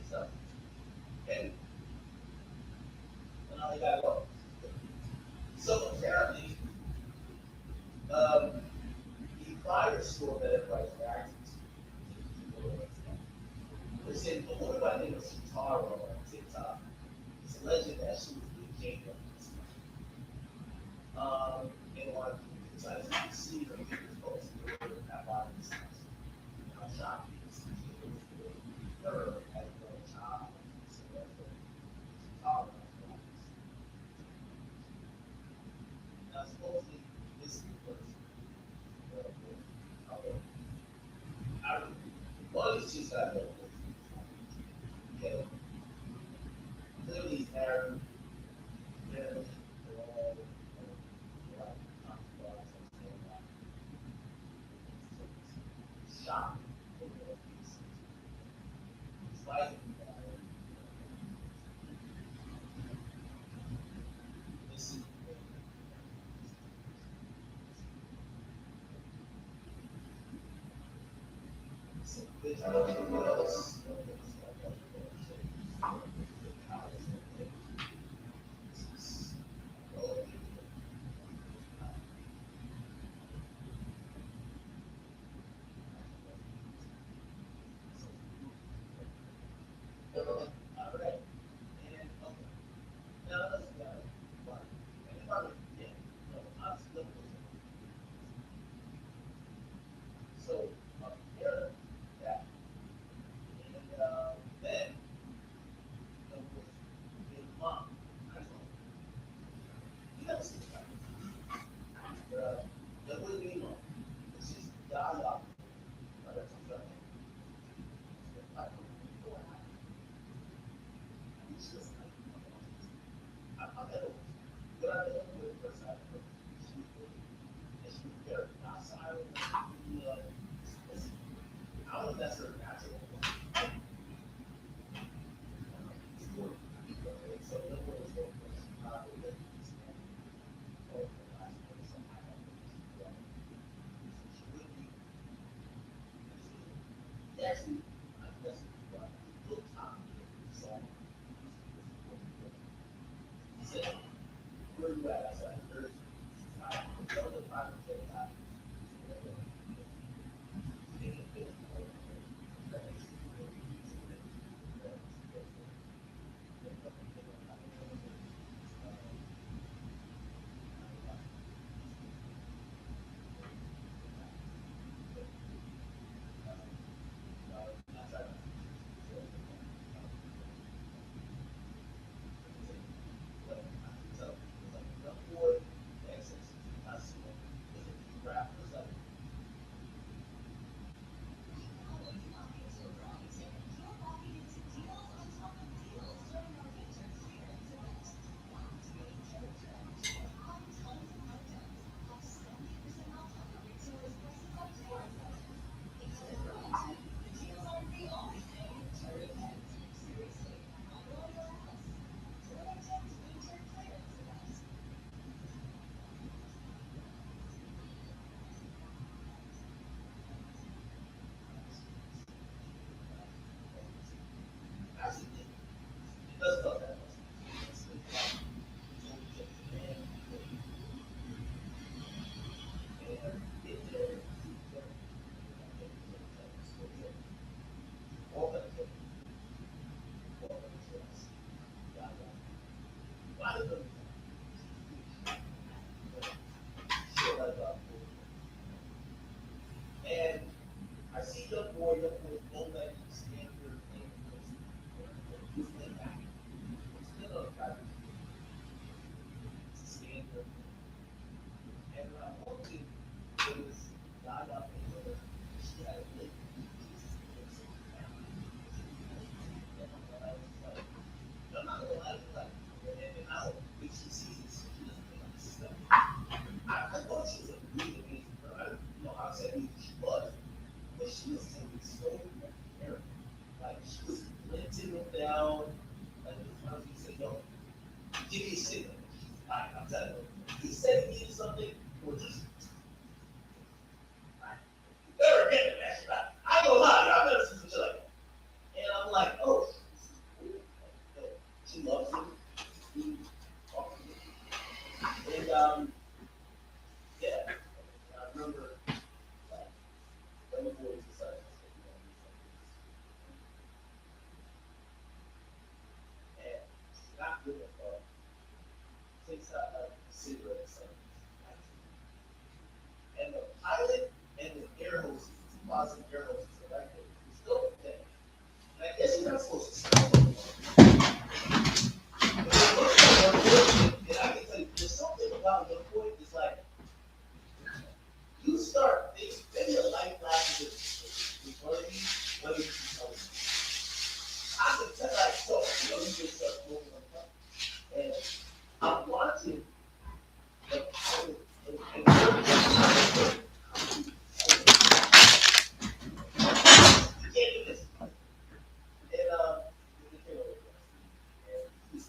so, and I gotta go. So apparently, the prior store that everybody's reacting to was in a woman by the name of Shatara on TikTok. It's alleged that she was being jailed. And a lot of people decided to see her get exposed to that body. I'm shocked because her as a child. Now supposedly this is the person. I don't know. One of these chicks got no. Yeah. Clearly, Aaron. Yeah. Shock. It's like, this is. What else? Alright. And, okay. Now let's go. Yeah. No, I'm still. So, here, that. And, then, of course, his mom. I told him, you never see the guy. That wouldn't be mom. It's just dialogue. Right? That's what I'm saying. I don't know. It's just like, I'm at a, but I don't know the first time. She was good. And she was very docile. I don't know if that's her natural. So, no one was going to actually, that's what little Tom saw. He said, where you at? I said, there's, I don't know if I can get that. boy won't let you stand your thing. Just lay back. Still a private. Stand your thing. And I walked in, there was a guy up there, she had a lip. I'm not gonna lie, like, and I don't think she sees this, she doesn't think I'm stuff. I thought she was a really amazing girl. I didn't know how to say who she was, but she was taking so much care. Like, she was lifting him down, like, the times he said, yo, give me a signal. Like, I'm telling you, he said he needed something, or just, like, never get it, man. Like, I ain't gonna lie, I've never seen some shit like that. And I'm like, oh, she loves him. And, yeah, I remember, like, when the boys decided to take me on these things. And it's not good at takes out a cigarette and something. And the pilot and the air hostess, the positive air hostess are right there. It's still okay. And I guess you're not supposed to stop. And I can tell you, there's something about young boy, it's like, you start, maybe a life flashes in front of you, whether you can tell it. I can tell, like, so, you just start smoking on the top. And I'm watching the pilot, and you can't do this. And, the kid over there, and he's,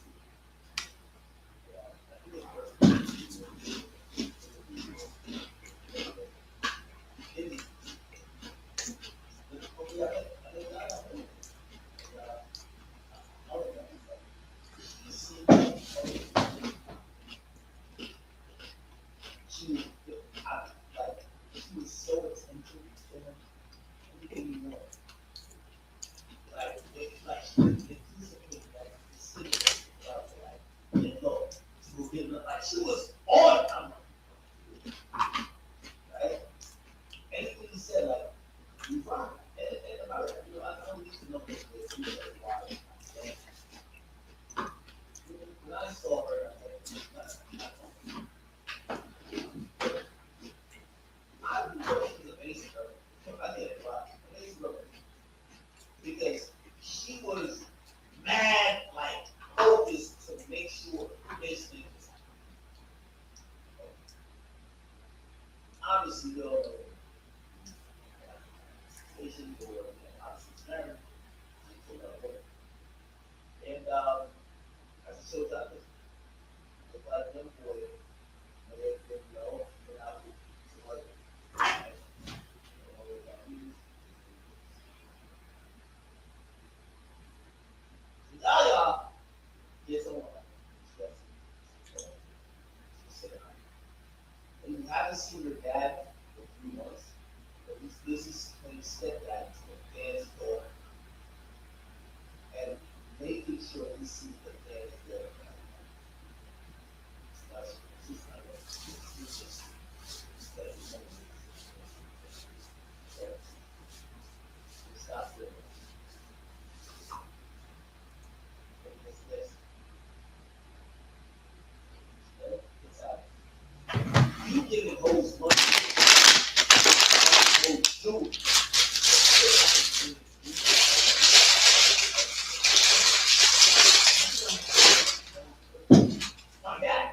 she was so attentive to him. Anything you want. Like, she was anticipating, like, the city, like, you know, she was getting, like, she was on. I'm like, right? Anything he said, like, you fine. And about it, you know, I don't need to know this, you know, why. When I saw her, I was like, I thought she was amazing, girl. I did, right? Amazing girl. Because she was mad, like, focused to make sure this thing was happening. Obviously, you all know, station or obviously married, and as a show that look like young boy, and they know, and I was like, Yaya, yes, someone like and you haven't seen your dad for 3 months. But this is when you step back to the dance floor and making sure he sees the dance floor. It's just it's not good. It's this. It's out. You giving hoes money. Hoes do. My dad.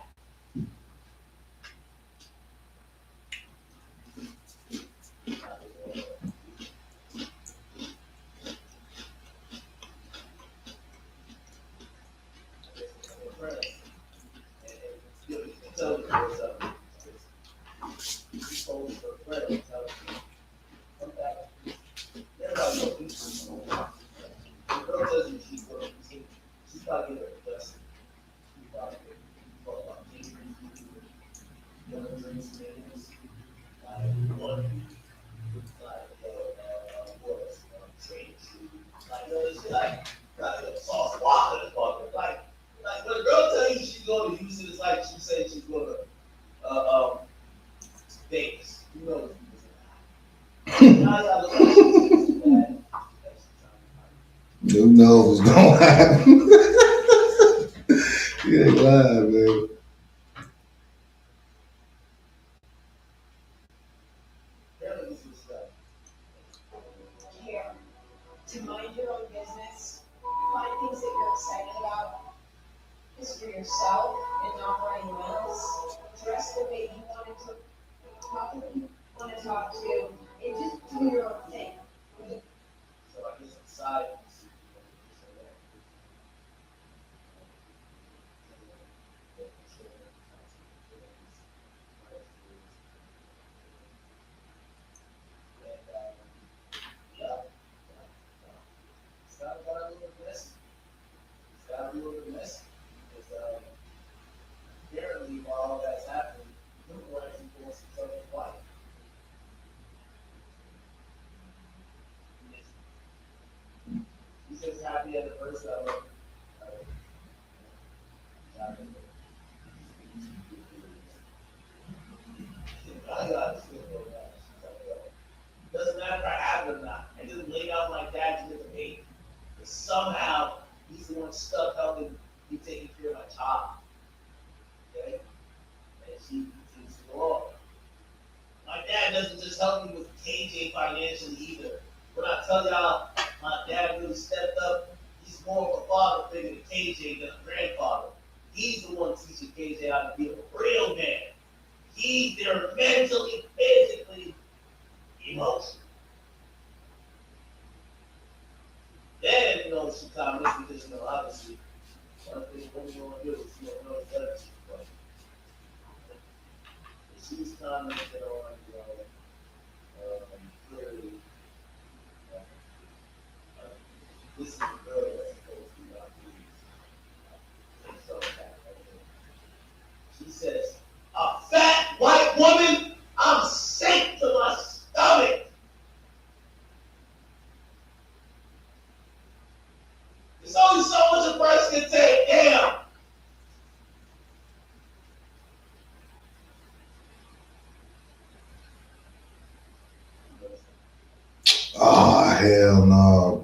Like when a girl tell you she's going to use it, it's like she said she's going to Vegas. You know. Now y'all look like Who knows what's gonna happen? You ain't lying, man. Apparently this is, Here, to mind your own business, find things that you're excited about, just for yourself and not for anyone else. Dress the way you wanted to, talk to who you want to talk to, and just do your own thing. so I guess inside. Yeah. It's got a little messy. It's got a little messy. Because, apparently while all that's happening, people are actually doing some stuff in life. He says happy anniversary. I got this thing going on. Doesn't matter if I have it or not. I just laid out my dad to get the baby. But somehow he's the one stuck helping me taking care of my child. Okay? And she takes it all. My dad doesn't just help me with KJ financially either. When I tell y'all my dad really stepped up, he's more of a father figure to KJ than a grandfather. He's the one teaching KJ how to be a real man. He's there mentally, physically, emotionally. Then, she kind of missed because, obviously, one of the things what we want to do is, know better. But she's commented on, clearly, this is the girl that's supposed to be and so that, she says, a fat white woman, I'm sick to my stomach. There's only so much a person can take. Damn. Oh hell no,